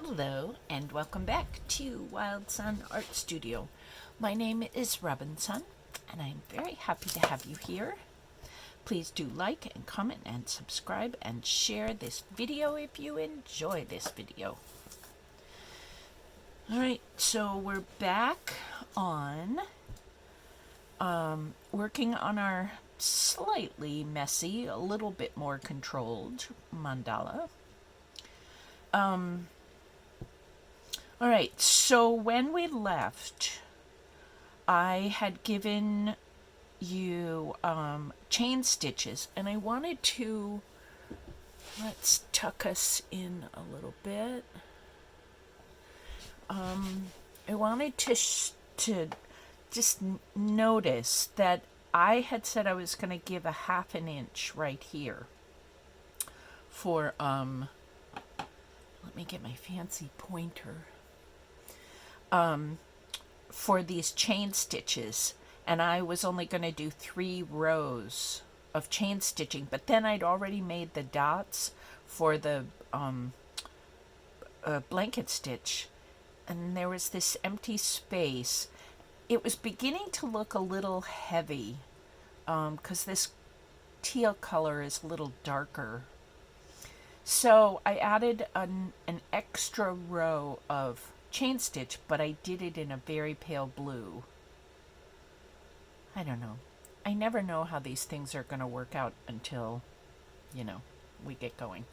Hello and welcome back to Wild Sun Art Studio. My name is Robinsunne and I'm very happy to have you here. Please do like and comment and subscribe and share this video if you enjoy this video. Alright, so we're back on working on our slightly messy, a little bit more controlled mandala. All right, so when we left, I had given you chain stitches, and I wanted to, let's tuck us in a little bit. I wanted to just notice that I had said I was going to give a 1/2 inch right here for, let me get my fancy pointer. For these chain stitches, and I was only going to do 3 rows of chain stitching, but then I'd already made the dots for the blanket stitch, and there was this empty space. It was beginning to look a little heavy because this teal color is a little darker. So I added an extra row of chain stitch, but I did it in a very pale blue. I don't know. I never know how these things are going to work out until, we get going.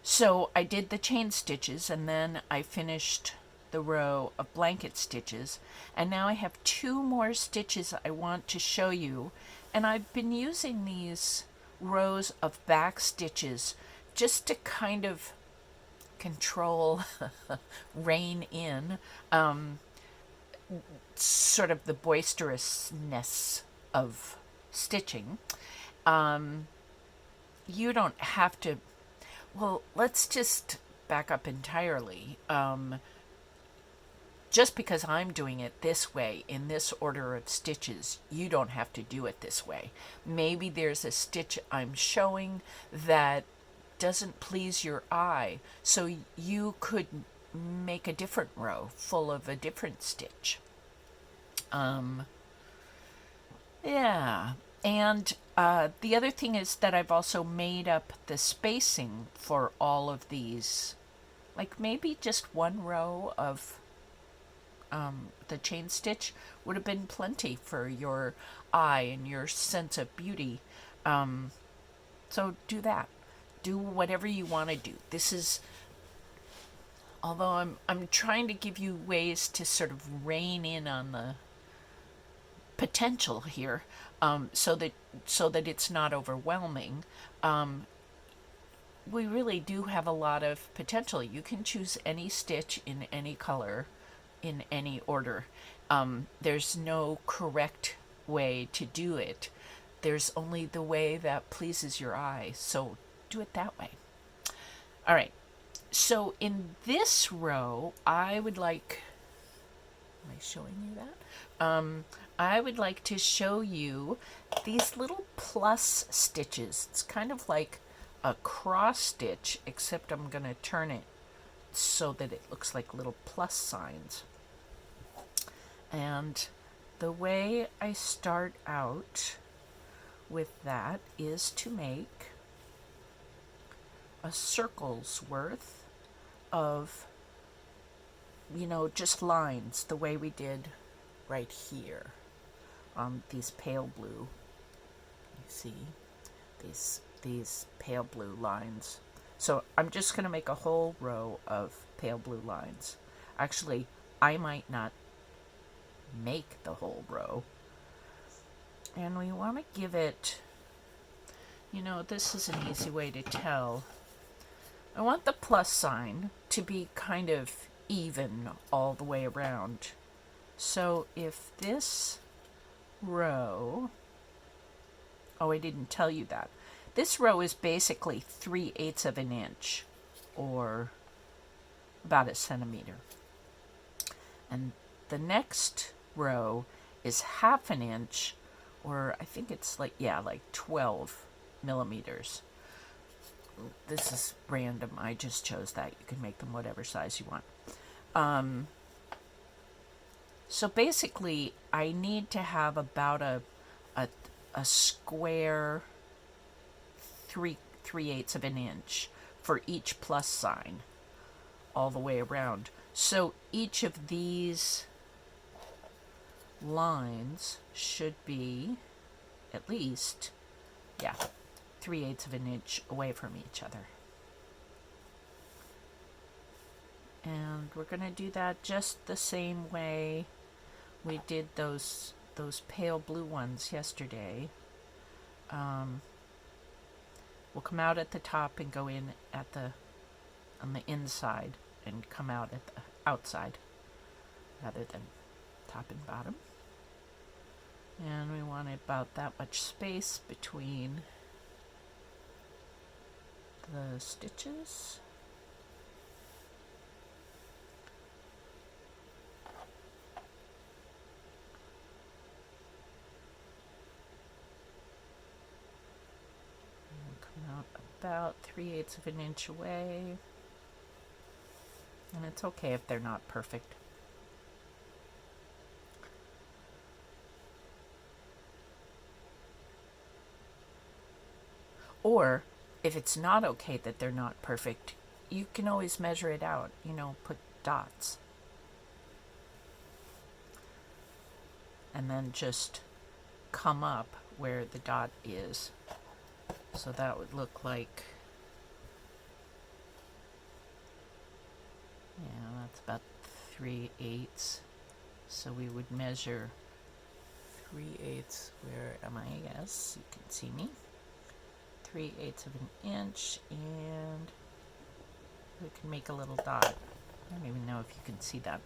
So I did the chain stitches, and then I finished the row of blanket stitches, and now I have 2 more stitches I want to show you, and I've been using these rows of back stitches just to kind of control, rein in sort of the boisterousness of stitching. You don't have to, well, let's just back up entirely. Just because I'm doing it this way, in this order of stitches, you don't have to do it this way. Maybe there's a stitch I'm showing that doesn't please your eye, so you could make a different row full of a different stitch. Yeah, and the other thing is that I've also made up the spacing for all of these, like maybe just 1 row of the chain stitch would have been plenty for your eye and your sense of beauty. So do that. Do whatever you want to do. This is, although I'm trying to give you ways to sort of rein in on the potential here, so that it's not overwhelming. We really do have a lot of potential. You can choose any stitch in any color, in any order. There's no correct way to do it. There's only the way that pleases your eye. So do it that way. All right. So in this row, I would like, am I showing you that? I would like to show you these little plus stitches. It's kind of like a cross stitch, except I'm going to turn it so that it looks like little plus signs. And the way I start out with that is to make a circle's worth of, just lines, the way we did right here on these pale blue. You see these pale blue lines. So I'm just going to make a whole row of pale blue lines. Actually, I might not make the whole row. And we want to give it, this is an easy way to tell. I want the plus sign to be kind of even all the way around. So if this row, oh, I didn't tell you that. This row is basically 3/8 of an inch, or about a centimeter. And the next row is 1/2 an inch, or I think it's like 12 millimeters. this is random. I just chose that. You can make them whatever size you want. So basically, I need to have about a square 3/8 of an inch for each plus sign all the way around. So each of these lines should be at least, 3/8 of an inch away from each other. And we're going to do that just the same way we did those pale blue ones yesterday. We'll come out at the top and go in on the inside and come out at the outside rather than top and bottom. And we want about that much space between the stitches. And come out about 3/8 of an inch away. And it's okay if they're not perfect. Or if it's not okay that they're not perfect, you can always measure it out, put dots. And then just come up where the dot is. So that would look like, that's about 3/8. So we would measure 3/8. Where am I? Yes, you can see me. 3/8 of an inch, and we can make a little dot. I don't even know if you can see that.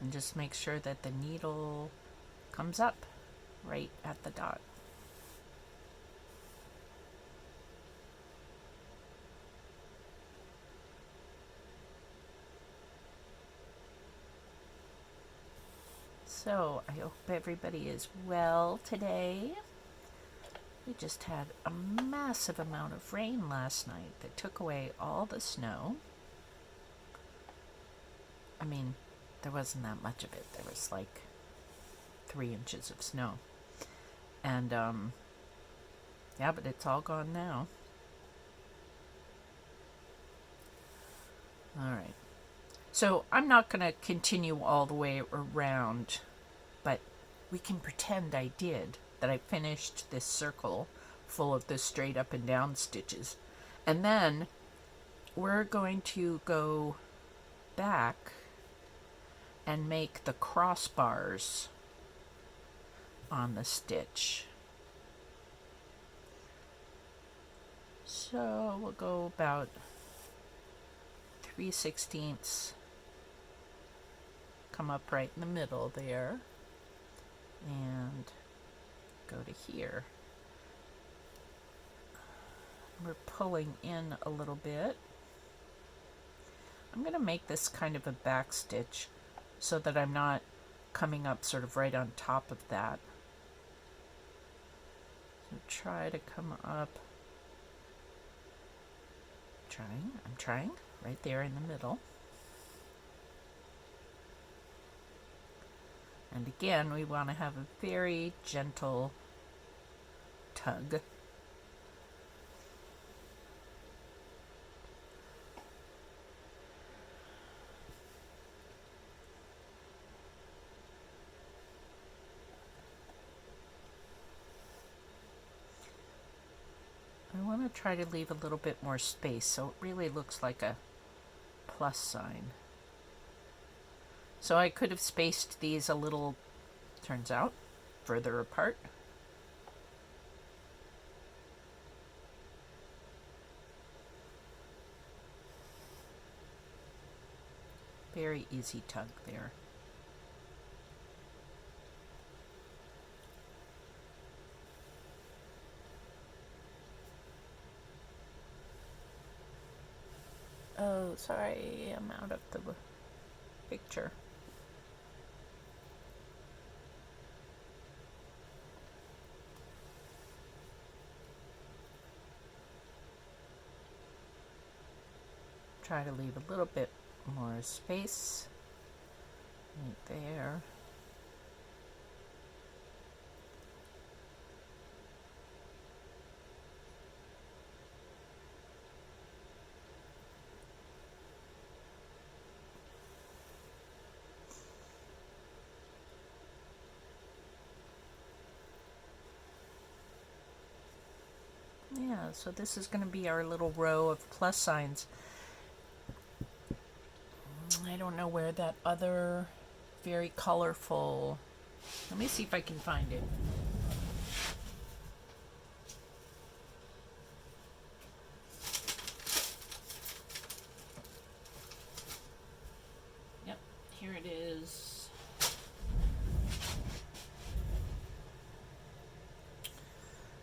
And just make sure that the needle comes up right at the dot. So, I hope everybody is well today. We just had a massive amount of rain last night that took away all the snow. I mean, there wasn't that much of it. There was like 3 inches of snow. And, but it's all gone now. All right. So I'm not going to continue all the way around, but we can pretend I did, that I finished this circle full of the straight up and down stitches. And then we're going to go back and make the crossbars on the stitch. So we'll go about 3/16, come up right in the middle there, and go to here. We're pulling in a little bit. I'm going to make this kind of a back stitch so that I'm not coming up sort of right on top of that. So try to come up. I'm trying right there in the middle. And again, we want to have a very gentle tug. I want to try to leave a little bit more space so it really looks like a plus sign. So I could have spaced these a little, turns out, further apart. Very easy tug there. Oh, sorry, I'm out of the picture. try to leave a little bit more space right there. Yeah, so this is going to be our little row of plus signs. I don't know where that other very colorful, let me see if I can find it. Yep, here it is.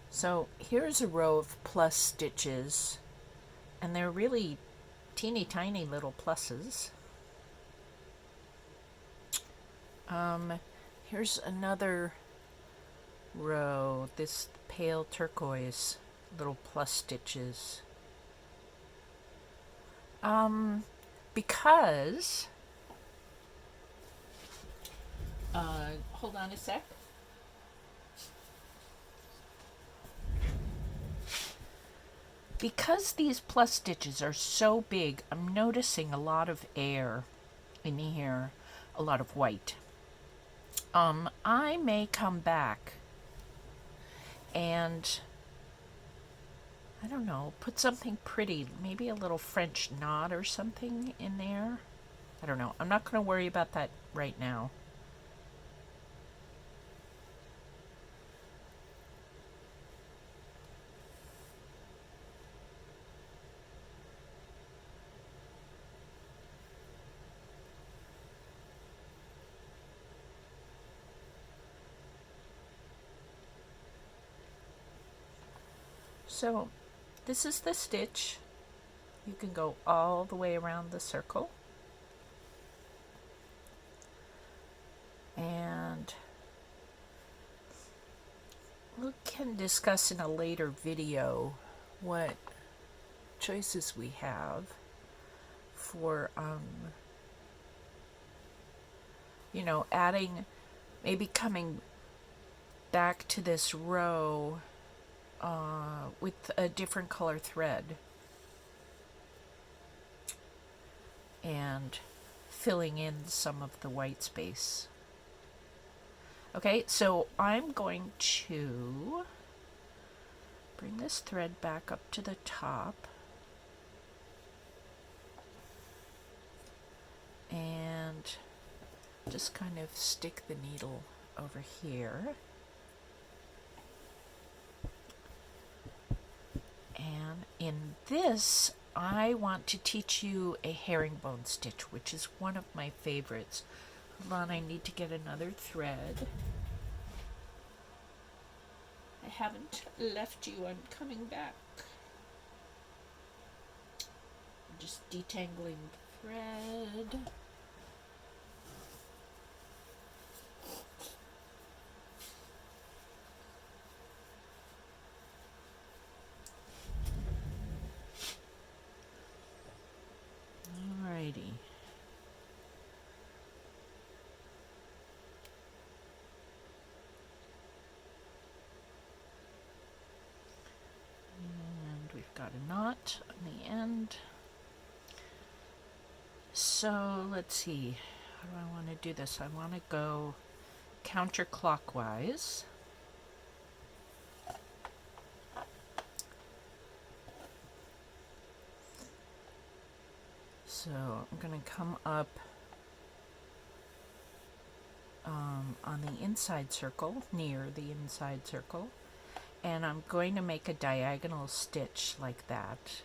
So here's a row of plus stitches, and they're really teeny tiny little pluses. Here's another row, this pale turquoise little plus stitches. Because hold on a sec. Because these plus stitches are so big, I'm noticing a lot of air in here, a lot of white. I may come back and, I don't know, put something pretty, maybe a little French knot or something in there. I don't know. I'm not going to worry about that right now. So this is the stitch. You can go all the way around the circle. And we can discuss in a later video what choices we have for, adding, maybe coming back to this row with a different color thread and filling in some of the white space. Okay, so I'm going to bring this thread back up to the top and just kind of stick the needle over here. And in this, I want to teach you a herringbone stitch, which is one of my favorites. Hold on, I need to get another thread. I haven't left you, I'm coming back. I'm just detangling the thread. Alrighty. And we've got a knot on the end. So let's see, how do I want to do this? I want to go counterclockwise. So I'm going to come up on the inside circle, near the inside circle, and I'm going to make a diagonal stitch like that.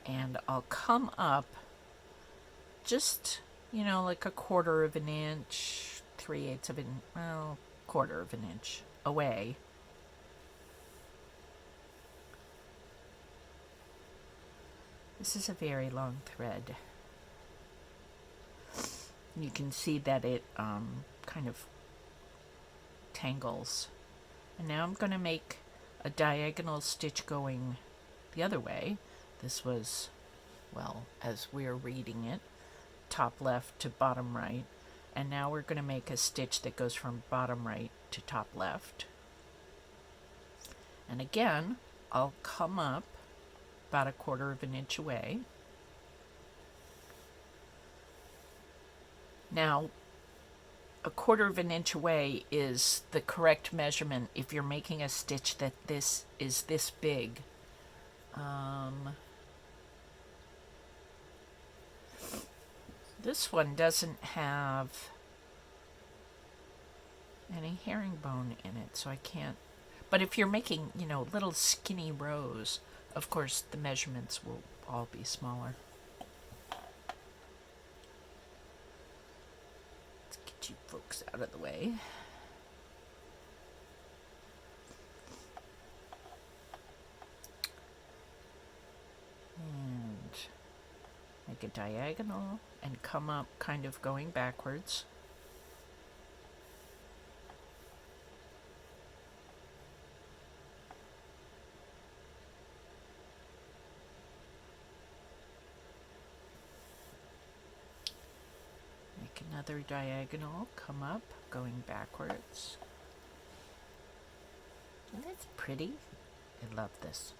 And I'll come up just, like a quarter of an inch, 3/8 of an, well, quarter of an inch away. This is a very long thread. You can see that it kind of tangles. And now I'm going to make a diagonal stitch going the other way. This was well, as we're reading it, top left to bottom right. And now we're going to make a stitch that goes from bottom right to top left. And again, I'll come up about 1/4 of an inch away. Now, 1/4 of an inch away is the correct measurement if you're making a stitch that this is this big. This one doesn't have any herringbone in it, so I can't. But if you're making, little skinny rows, of course the measurements will all be smaller. Let's get you folks out of the way. And make a diagonal and come up kind of going backwards. Make another diagonal, come up going backwards. And that's pretty. I love this.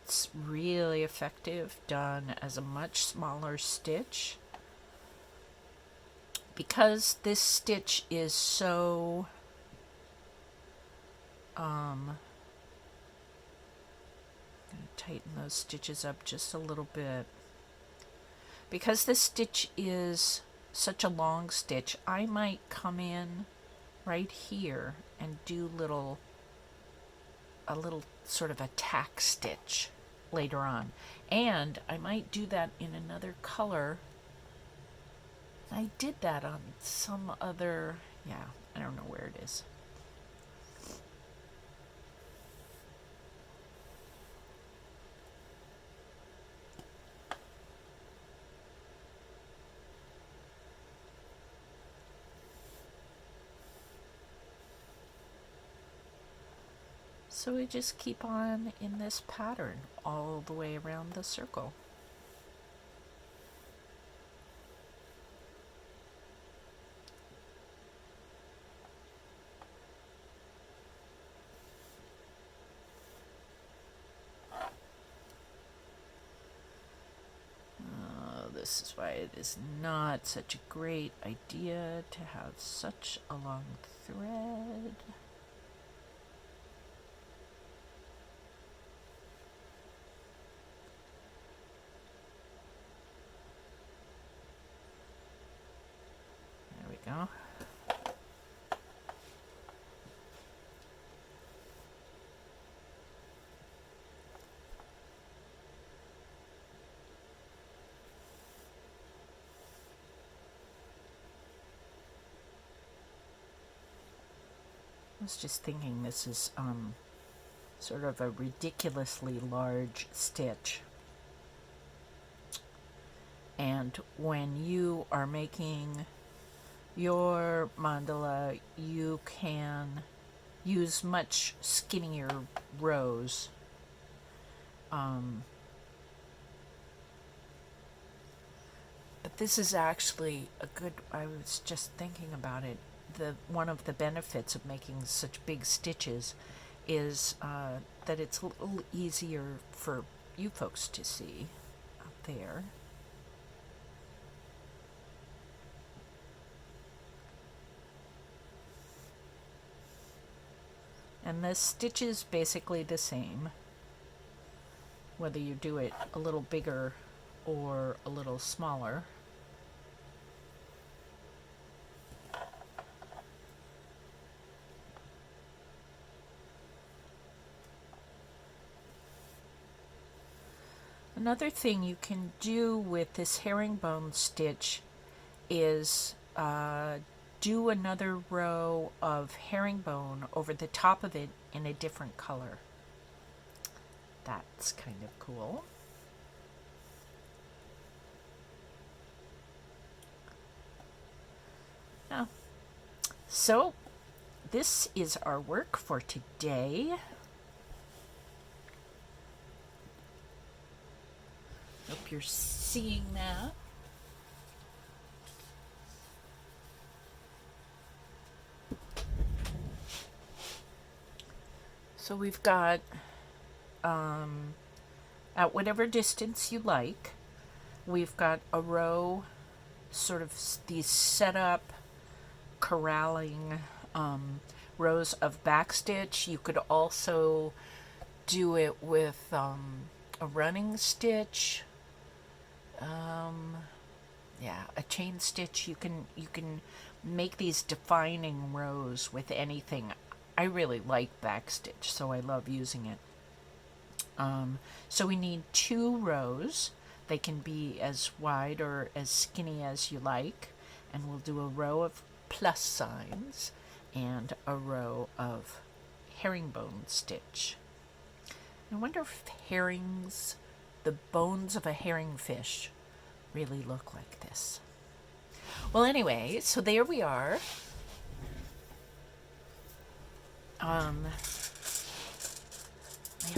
It's really effective, done as a much smaller stitch. Because this stitch is so I'm going to tighten those stitches up just a little bit. Because this stitch is such a long stitch, I might come in right here and do a little sort of a tack stitch later on. And I might do that in another color. I did that on some other, I don't know where it is. So we just keep on in this pattern all the way around the circle. This is why it is not such a great idea to have such a long thread. There we go. I was just thinking this is sort of a ridiculously large stitch. And when you are making your mandala, you can use much skinnier rows. But this is actually a good, I was just thinking about it, one of the benefits of making such big stitches is that it's a little easier for you folks to see out there. And the stitch is basically the same, whether you do it a little bigger or a little smaller. Another thing you can do with this herringbone stitch is do another row of herringbone over the top of it in a different color. That's kind of cool. Yeah. So this is our work for today. Hope hope you're seeing that. So we've got, at whatever distance you like, we've got a row, sort of these set up, corralling rows of backstitch. You could also do it with a running stitch, yeah, a chain stitch. You can make these defining rows with anything. I really like backstitch, so I love using it. So we need 2 rows. They can be as wide or as skinny as you like, and we'll do a row of plus signs and a row of herringbone stitch. I wonder if herrings, the bones of a herring fish, really look like this. Well, anyway, so there we are. I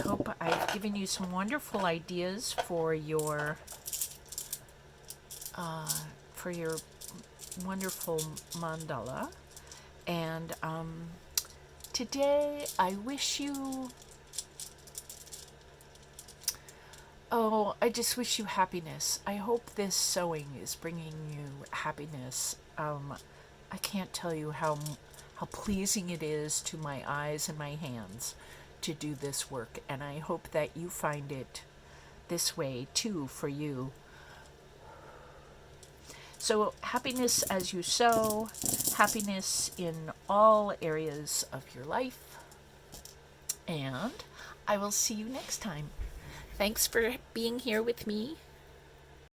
hope I've given you some wonderful ideas for your wonderful mandala. And today I wish you, I just wish you happiness. I hope this sewing is bringing you happiness. I can't tell you how pleasing it is to my eyes and my hands to do this work, and I hope that you find it this way too for you. So happiness as you sew, happiness in all areas of your life, and I will see you next time. Thanks for being here with me.